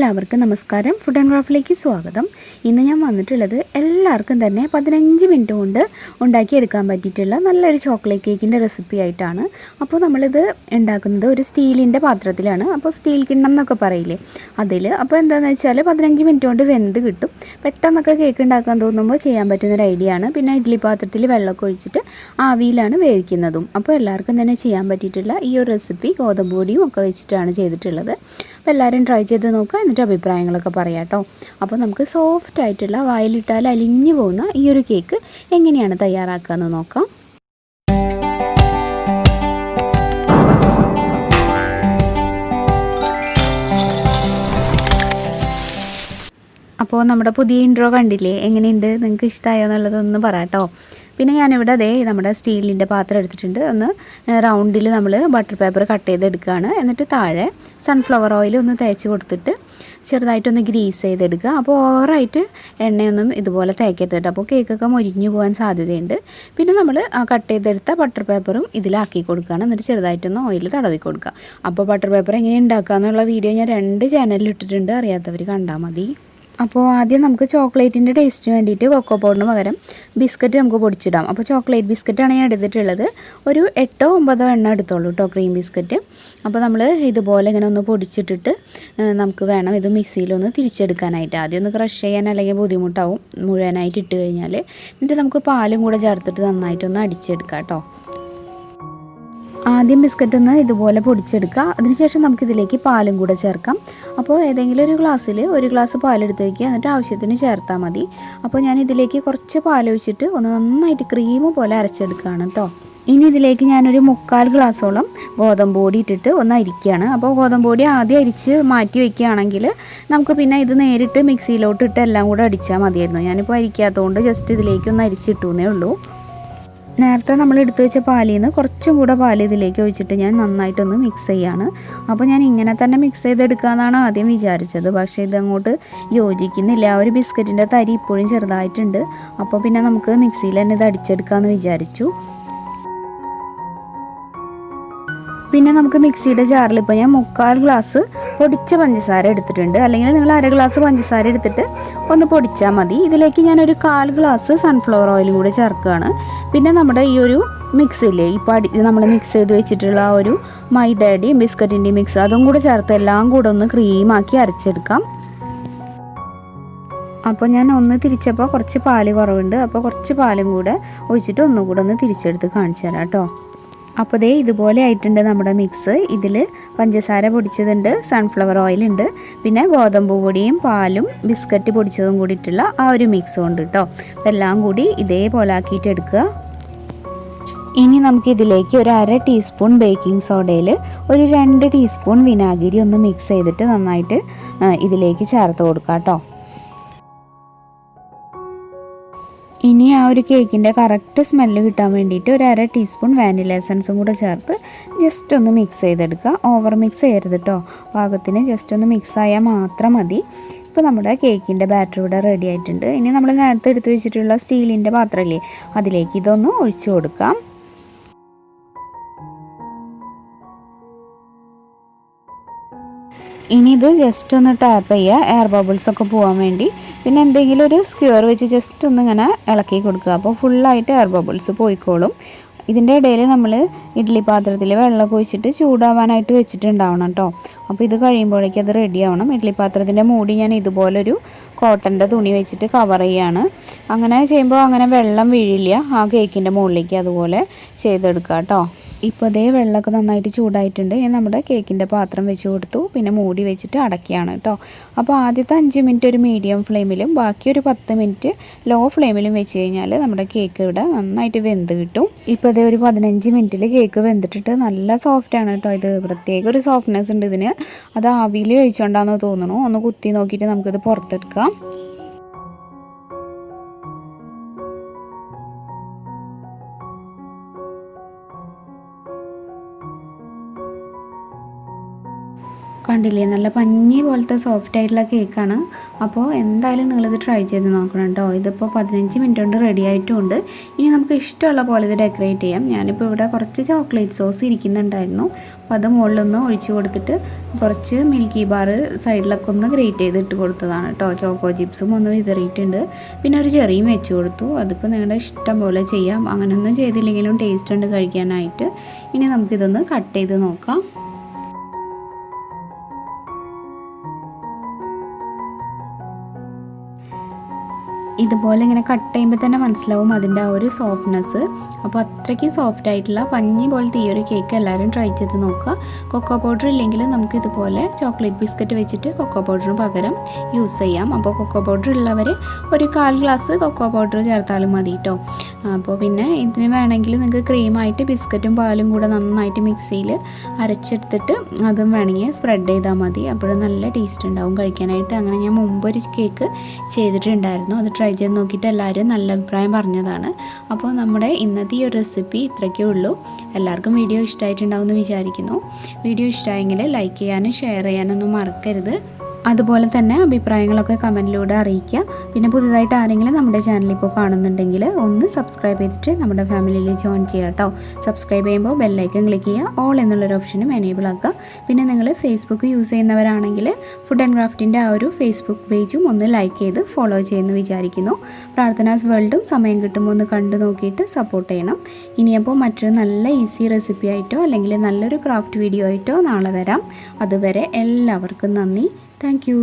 എല്ലാവർക്കും നമസ്കാരം. Food and ക്രാഫ്റ്റിലേക്ക് സ്വാഗതം. ഇന്ന് ഞാൻ വന്നിട്ടുള്ളത് എല്ലാവർക്കും തന്നെ 15 മിനിറ്റ് കൊണ്ട് ഉണ്ടാക്കിയെടുക്കാൻ പറ്റിയിട്ടുള്ള നല്ലൊരു ചോക്ലേറ്റ് കേക്കിൻ്റെ റെസിപ്പി ആയിട്ടാണ്. അപ്പോൾ നമ്മളിത് ഉണ്ടാക്കുന്നത് ഒരു സ്റ്റീലിൻ്റെ പാത്രത്തിലാണ്. അപ്പോൾ സ്റ്റീൽ കിണ്ണം എന്നൊക്കെ പറയില്ലേ അതിൽ. അപ്പോൾ എന്താണെന്ന് വെച്ചാൽ 15 മിനിറ്റ് കൊണ്ട് വെന്ത് കിട്ടും. പെട്ടെന്നൊക്കെ കേക്ക് ഉണ്ടാക്കാൻ തോന്നുമ്പോൾ ചെയ്യാൻ പറ്റുന്നൊരു ഐഡിയ ആണ്. പിന്നെ ഇഡ്ഡലി പാത്രത്തിൽ വെള്ളമൊക്കെ ഒഴിച്ചിട്ട് ആവിയിലാണ് വേവിക്കുന്നതും. അപ്പോൾ എല്ലാവർക്കും തന്നെ ചെയ്യാൻ പറ്റിയിട്ടുള്ള ഈ ഒരു റെസിപ്പി ഗോതമ്പ് പൊടിയും ഒക്കെ വെച്ചിട്ടാണ് ചെയ്തിട്ടുള്ളത്. അപ്പോൾ എല്ലാവരും ട്രൈ ചെയ്ത് നോക്കുക, എന്നിട്ട് അഭിപ്രായങ്ങളൊക്കെ പറയാം കേട്ടോ. അപ്പോൾ നമുക്ക് സോഫ്റ്റ് ആയിട്ടുള്ള വായിലിട്ടാൽ അലിഞ്ഞു പോകുന്ന ഈ ഒരു കേക്ക് എങ്ങനെയാണ് തയ്യാറാക്കുക എന്ന് നോക്കാം. അപ്പോൾ നമ്മുടെ പുതിയ ഇൻട്രോ കണ്ടില്ലേ, എങ്ങനെയുണ്ട്, നിങ്ങൾക്ക് ഇഷ്ടമായോ എന്നുള്ളതൊന്ന് പറയാം കേട്ടോ. പിന്നെ ഞാനിവിടെ നമ്മുടെ സ്റ്റീലിൻ്റെ പാത്രം എടുത്തിട്ടുണ്ട്. ഒന്ന് റൗണ്ടിൽ നമ്മൾ ബട്ടർ പേപ്പർ കട്ട് ചെയ്തെടുക്കുകയാണ്. എന്നിട്ട് താഴെ സൺഫ്ലവർ ഓയിൽ ഒന്ന് തേച്ച് കൊടുത്തിട്ട് ചെറുതായിട്ടൊന്ന് ഗ്രീസ് ചെയ്തെടുക്കുക. അപ്പോൾ ഓവറായിട്ട് എണ്ണയൊന്നും ഇതുപോലെ തേക്കരുത്. അപ്പോൾ കേക്കൊക്കെ മൊരിഞ്ഞു പോകാൻ സാധ്യതയുണ്ട്. പിന്നെ നമ്മൾ കട്ട് ചെയ്തെടുത്ത ബട്ടർ പേപ്പറും ഇതിലാക്കി കൊടുക്കുകയാണ്. എന്നിട്ട് ചെറുതായിട്ടൊന്ന് ഓയിൽ തടവി കൊടുക്കുക. അപ്പോൾ ബട്ടർ പേപ്പർ എങ്ങനെ ഉണ്ടാക്കുക എന്നുള്ള വീഡിയോ ഞാൻ 2 ചാനലിൽ ഇട്ടിട്ടുണ്ട്, അറിയാത്തവർ കണ്ടാൽ മതി. അപ്പോൾ ആദ്യം നമുക്ക് ചോക്ലേറ്റിൻ്റെ ടേസ്റ്റിന് വേണ്ടിയിട്ട് കൊക്കോ പൗഡറിന് പകരം ബിസ്ക്കറ്റ് നമുക്ക് പൊടിച്ചിടാം. അപ്പോൾ ചോക്ലേറ്റ് ബിസ്ക്കറ്റാണ് ഞാൻ എടുത്തിട്ടുള്ളത്. ഒരു 8-9 എണ്ണം എടുത്തോളൂ കേട്ടോ, ക്രീം ബിസ്ക്കറ്റ്. അപ്പോൾ നമ്മൾ ഇതുപോലെ ഇങ്ങനെ ഒന്ന് പൊടിച്ചിട്ടിട്ട് നമുക്ക് വേണം ഇത് മിക്സിയിലൊന്ന് തിരിച്ചെടുക്കാനായിട്ട്. ആദ്യം ഒന്ന് ക്രഷ് ചെയ്യാൻ അല്ലെങ്കിൽ ബുദ്ധിമുട്ടാവും മുഴുവനായിട്ട് ഇട്ട് കഴിഞ്ഞാൽ. എന്നിട്ട് നമുക്ക് പാലും കൂടെ ചേർത്തിട്ട് നന്നായിട്ടൊന്ന് അടിച്ചെടുക്കാം കേട്ടോ. ആദ്യം ബിസ്ക്കറ്റ് ഒന്ന് ഇതുപോലെ പൊടിച്ചെടുക്കുക. അതിനുശേഷം നമുക്കിതിലേക്ക് പാലും കൂടെ ചേർക്കാം. അപ്പോൾ ഏതെങ്കിലും ഒരു ഗ്ലാസ്സിൽ 1 ഗ്ലാസ് പാലെടുത്ത് വയ്ക്കുക, എന്നിട്ട് ആവശ്യത്തിന് ചേർത്താൽ മതി. അപ്പോൾ ഞാൻ ഇതിലേക്ക് കുറച്ച് പാലൊഴിച്ചിട്ട് ഒന്ന് നന്നായിട്ട് ക്രീം പോലെ അരച്ചെടുക്കുകയാണ് കേട്ടോ. ഇനി ഇതിലേക്ക് ഞാനൊരു 3/4 ഗ്ലാസോളം ഗോതമ്പ് പൊടി ഇട്ടിട്ട് ഒന്ന് അരിക്കുകയാണ്. അപ്പോൾ ഗോതമ്പ് പൊടി ആദ്യം അരിച്ച് മാറ്റി വയ്ക്കുകയാണെങ്കിൽ നമുക്ക് പിന്നെ ഇത് നേരിട്ട് മിക്സിയിലോട്ട് ഇട്ട് എല്ലാം കൂടെ അടിച്ചാൽ മതിയായിരുന്നു. ഞാനിപ്പോൾ അരിക്കാത്തതുകൊണ്ട് ജസ്റ്റ് ഇതിലേക്കൊന്ന് അരിച്ചിട്ടേ ഉള്ളൂ. നേരത്തെ നമ്മൾ എടുത്തു വെച്ച പാലിൽ നിന്ന് കുറച്ചും കൂടെ പാൽ ഇതിലേക്ക് ഒഴിച്ചിട്ട് ഞാൻ നന്നായിട്ടൊന്ന് മിക്സ് ചെയ്യാണ്. അപ്പോൾ ഞാൻ ഇങ്ങനെ തന്നെ മിക്സ് ചെയ്തെടുക്കാമെന്നാണ് ആദ്യം വിചാരിച്ചത്, പക്ഷേ ഇതങ്ങോട്ട് യോജിക്കുന്നില്ല. ആ ഒരു ബിസ്ക്കറ്റിൻ്റെ തരി ഇപ്പോഴും ചെറുതായിട്ടുണ്ട്. അപ്പോൾ പിന്നെ നമുക്ക് മിക്സിയിൽ തന്നെ ഇത് അടിച്ചെടുക്കാമെന്ന് വിചാരിച്ചു. പിന്നെ നമുക്ക് മിക്സിയുടെ ജാറിൽ ഇപ്പോൾ ഞാൻ 3/4 ഗ്ലാസ് പൊടിച്ച പഞ്ചസാര എടുത്തിട്ടുണ്ട്. അല്ലെങ്കിൽ നിങ്ങൾ 1/2 ഗ്ലാസ് പഞ്ചസാര എടുത്തിട്ട് ഒന്ന് പൊടിച്ചാൽ മതി. ഇതിലേക്ക് ഞാനൊരു 1/4 ഗ്ലാസ് സൺഫ്ലവർ ഓയിലും കൂടെ ചേർക്കുകയാണ്. പിന്നെ നമ്മുടെ ഈ ഒരു മിക്സില്ലേ, ഇപ്പോൾ നമ്മൾ മിക്സ് ചെയ്ത് വെച്ചിട്ടുള്ള ആ ഒരു മൈദയുടെയും ബിസ്ക്കറ്റിൻ്റെയും മിക്സ്, അതും കൂടെ ചേർത്ത് എല്ലാം കൂടെ ഒന്ന് ക്രീമാക്കി അരച്ചെടുക്കാം. അപ്പോൾ ഞാൻ ഒന്ന് തിരിച്ചപ്പോൾ കുറച്ച് പാല് കുറവുണ്ട്. അപ്പോൾ കുറച്ച് പാലും കൂടെ ഒഴിച്ചിട്ട് ഒന്നുകൂടെ ഒന്ന് തിരിച്ചെടുത്ത് കാണിച്ചു തരാം കേട്ടോ. അപ്പോൾ ഇതുപോലെ ആയിട്ടുണ്ട് നമ്മുടെ മിക്സ്. ഇതിൽ പഞ്ചസാര പൊടിച്ചതുണ്ട്, സൺഫ്ലവർ ഓയിലുണ്ട്, പിന്നെ ഗോതമ്പ് പൊടിയും പാലും ബിസ്ക്കറ്റ് പൊടിച്ചതും കൂടിയിട്ടുള്ള ആ ഒരു മിക്സും ഉണ്ട് കേട്ടോ. അപ്പോൾ എല്ലാം കൂടി ഇതേപോലെ ആക്കിയിട്ട് എടുക്കുക. ഇനി നമുക്കിതിലേക്ക് ഒരു 1/2 ടീസ്പൂൺ ബേക്കിംഗ് സോഡയിൽ ഒരു 2 ടീസ്പൂൺ വിനാഗിരി ഒന്ന് മിക്സ് ചെയ്തിട്ട് നന്നായിട്ട് ഇതിലേക്ക് ചേർത്ത് കൊടുക്കാം കേട്ടോ. ഇനി ആ ഒരു കേക്കിൻ്റെ കറക്റ്റ് സ്മെല്ല് കിട്ടാൻ വേണ്ടിയിട്ട് ഒരു 1/2 ടീസ്പൂൺ വാനില എസൻസും കൂടെ ചേർത്ത് ജസ്റ്റ് ഒന്ന് മിക്സ് ചെയ്തെടുക്കുക. ഓവർ മിക്സ് ചെയ്യരുത് കേട്ടോ, പാകത്തിന് ജസ്റ്റ് ഒന്ന് മിക്സ് ആയാൽ മാത്രം മതി. ഇപ്പോൾ നമ്മുടെ കേക്കിൻ്റെ ബാറ്റർ ഇവിടെ റെഡി ആയിട്ടുണ്ട്. ഇനി നമ്മൾ നേരത്തെ എടുത്ത് വെച്ചിട്ടുള്ള സ്റ്റീലിൻ്റെ പാത്രമില്ലേ, അതിലേക്ക് ഇതൊന്ന് ഒഴിച്ചു കൊടുക്കാം. ഇനി ഇത് ജസ്റ്റ് ഒന്ന് ടാപ്പ് ചെയ്യുക, എയർ ബബിൾസൊക്കെ പോകാൻ വേണ്ടി. പിന്നെ എന്തെങ്കിലും ഒരു സ്ക്വയർ വെച്ച് ജസ്റ്റ് ഒന്ന് ഇങ്ങനെ ഇളക്കി കൊടുക്കുക. അപ്പോൾ ഫുള്ളായിട്ട് എയർ ബബിൾസ് പോയിക്കോളും. ഇതിൻ്റെ ഇടയിൽ നമ്മൾ ഇഡ്ഡലി പാത്രത്തിൽ വെള്ളമൊക്കെ ഒഴിച്ചിട്ട് ചൂടാവാനായിട്ട് വെച്ചിട്ടുണ്ടാവണം കേട്ടോ. അപ്പോൾ ഇത് കഴിയുമ്പോഴേക്കും അത് റെഡി ആവണം. ഇഡ്ഡലി പാത്രത്തിൻ്റെ മൂടി ഞാൻ ഇതുപോലൊരു കോട്ടൻ്റെ തുണി വെച്ചിട്ട് കവർ ചെയ്യുകയാണ്. അങ്ങനെ ചെയ്യുമ്പോൾ അങ്ങനെ വെള്ളം വീഴില്ല ആ കേക്കിൻ്റെ മുകളിലേക്ക്. അതുപോലെ ചെയ്തെടുക്കുക കേട്ടോ. ഇപ്പോൾ വെള്ളമൊക്കെ നന്നായിട്ട് ചൂടായിട്ടുണ്ട്. ഇനി നമ്മുടെ കേക്കിൻ്റെ പാത്രം വെച്ച് കൊടുത്തു, പിന്നെ മൂടി വെച്ചിട്ട് അടയ്ക്കുകയാണ് കേട്ടോ. അപ്പോൾ ആദ്യത്തെ 5 മിനിറ്റ് ഒരു മീഡിയം ഫ്ലെയിമിലും ബാക്കി ഒരു 10 മിനിറ്റ് ലോ ഫ്ലെയിമിലും വെച്ച് കഴിഞ്ഞാൽ നമ്മുടെ കേക്ക് ഇവിടെ നന്നായിട്ട് വെന്ത് കിട്ടും. ഇപ്പോൾ ഒരു 15 മിനിറ്റിൽ കേക്ക് വെന്തിട്ടിട്ട് നല്ല സോഫ്റ്റാണ് കേട്ടോ. ഇത് പ്രത്യേക ഒരു സോഫ്റ്റ്നെസ് ഉണ്ട് ഇതിന്. അത് ആവിയിൽ കഴിച്ചുകൊണ്ടാണെന്ന് തോന്നുന്നു. ഒന്ന് കുത്തി നോക്കിയിട്ട് നമുക്കിത് പുറത്തെടുക്കാം. കണ്ടില്ലേ, നല്ല പഞ്ഞി പോലത്തെ സോഫ്റ്റ് ആയിട്ടുള്ള കേക്കാണ്. അപ്പോൾ എന്തായാലും നിങ്ങളിത് ട്രൈ ചെയ്ത് നോക്കണം കേട്ടോ. ഇതിപ്പോൾ 15 മിനിറ്റ് കൊണ്ട് റെഡി ആയിട്ടുമുണ്ട്. ഇനി നമുക്ക് ഇഷ്ടമുള്ള പോലെ ഇത് ഡെക്കറേറ്റ് ചെയ്യാം. ഞാനിപ്പോൾ ഇവിടെ കുറച്ച് ചോക്ലേറ്റ് സോസ് ഇരിക്കുന്നുണ്ടായിരുന്നു, അപ്പോൾ അത് മുകളിലൊന്ന് ഒഴിച്ച് കൊടുത്തിട്ട് കുറച്ച് മിൽക്കി ബാർ സൈഡിലൊക്കെ ഒന്ന് ഗ്രേറ്റ് ചെയ്തിട്ട് കൊടുത്തതാണ് കേട്ടോ. ചോക്കോ ചിപ്സും ഒന്ന് വിതറിയിട്ടുണ്ട്. പിന്നെ ഒരു ചെറിയും വെച്ച് കൊടുത്തു. അതിപ്പോൾ നിങ്ങളുടെ ഇഷ്ടം പോലെ ചെയ്യാം, അങ്ങനെയൊന്നും ചെയ്തില്ലെങ്കിലും ടേസ്റ്റ് ഉണ്ട് കഴിക്കാനായിട്ട്. ഇനി നമുക്കിതൊന്ന് കട്ട് ചെയ്ത് നോക്കാം. ഇതുപോലെ ഇങ്ങനെ കട്ട് ചെയ്യുമ്പോൾ തന്നെ മനസ്സിലാവും അതിൻ്റെ ആ ഒരു സോഫ്റ്റ്നെസ്. അപ്പോൾ അത്രയ്ക്കും സോഫ്റ്റ് ആയിട്ടുള്ള പഞ്ഞി പോലത്തെ ഈ ഒരു കേക്ക് എല്ലാവരും ട്രൈ ചെയ്ത് നോക്കുക. കൊക്കോ പൗഡർ ഇല്ലെങ്കിൽ നമുക്ക് ഇതുപോലെ ചോക്ലേറ്റ് ബിസ്ക്കറ്റ് വെച്ചിട്ട് കൊക്കോ പൗഡറിന് പകരം യൂസ് ചെയ്യാം. അപ്പോൾ കൊക്കോ പൗഡർ ഉള്ളവർ ഒരു 1/4 ഗ്ലാസ് കൊക്കോ പൗഡർ ചേർത്താലും മതി കേട്ടോ. അപ്പോൾ പിന്നെ ഇതിന് വേണമെങ്കിൽ നിങ്ങൾക്ക് ക്രീമായിട്ട് ബിസ്ക്കറ്റും പാലും കൂടെ നന്നായിട്ട് മിക്സിയിൽ അരച്ചെടുത്തിട്ട് അതും വേണമെങ്കിൽ സ്പ്രെഡ് ചെയ്താൽ മതി. അപ്പോൾ നല്ല ടേസ്റ്റ് ഉണ്ടാവും കഴിക്കാനായിട്ട്. അങ്ങനെ ഞാൻ മുമ്പൊരു കേക്ക് ചെയ്തിട്ടുണ്ടായിരുന്നു, അത് ട്രൈ ചെയ്ത് നോക്കിയിട്ട് എല്ലാവരും നല്ല അഭിപ്രായം പറഞ്ഞതാണ്. അപ്പോൾ നമ്മുടെ ഇന്നത്തെ ഈ ഒരു റെസിപ്പി ഇത്രയ്ക്കേ ഉള്ളൂ. എല്ലാവർക്കും വീഡിയോ ഇഷ്ടമായിട്ടുണ്ടാവുമെന്ന് വിചാരിക്കുന്നു. വീഡിയോ ഇഷ്ടമായെങ്കിൽ ലൈക്ക് ചെയ്യാനും ഷെയർ ചെയ്യാനൊന്നും മറക്കരുത്. അതുപോലെ തന്നെ അഭിപ്രായങ്ങളൊക്കെ കമൻറ്റിലൂടെ അറിയിക്കുക. പിന്നെ പുതുതായിട്ട് ആരെങ്കിലും നമ്മുടെ ചാനൽ ഇപ്പോൾ കാണുന്നുണ്ടെങ്കിൽ ഒന്ന് സബ്സ്ക്രൈബ് ചെയ്തിട്ട് നമ്മുടെ ഫാമിലിയിൽ ജോയിൻ ചെയ്യുക കേട്ടോ. സബ്സ്ക്രൈബ് ചെയ്യുമ്പോൾ ബെല്ലൈക്കൺ ക്ലിക്ക് ചെയ്യുക, ഓൾ എന്നുള്ളൊരു ഓപ്ഷനും എനേബിൾ ആക്കുക. പിന്നെ നിങ്ങൾ ഫേസ്ബുക്ക് യൂസ് ചെയ്യുന്നവരാണെങ്കിൽ ഫുഡ് ആൻഡ് ക്രാഫ്റ്റിൻ്റെ ആ ഒരു ഫേസ്ബുക്ക് പേജും ഒന്ന് ലൈക്ക് ചെയ്ത് ഫോളോ ചെയ്യുമെന്ന് വിചാരിക്കുന്നു. പ്രാർത്ഥനാസ് വേൾഡും സമയം കിട്ടുമ്പോൾ ഒന്ന് കണ്ടു നോക്കിയിട്ട് സപ്പോർട്ട് ചെയ്യണം. ഇനിയപ്പോൾ മറ്റൊരു നല്ല ഈസി റെസിപ്പി ആയിട്ടോ അല്ലെങ്കിൽ നല്ലൊരു ക്രാഫ്റ്റ് വീഡിയോ ആയിട്ടോ നാളെ വരാം. അതുവരെ എല്ലാവർക്കും നന്ദി. Thank you.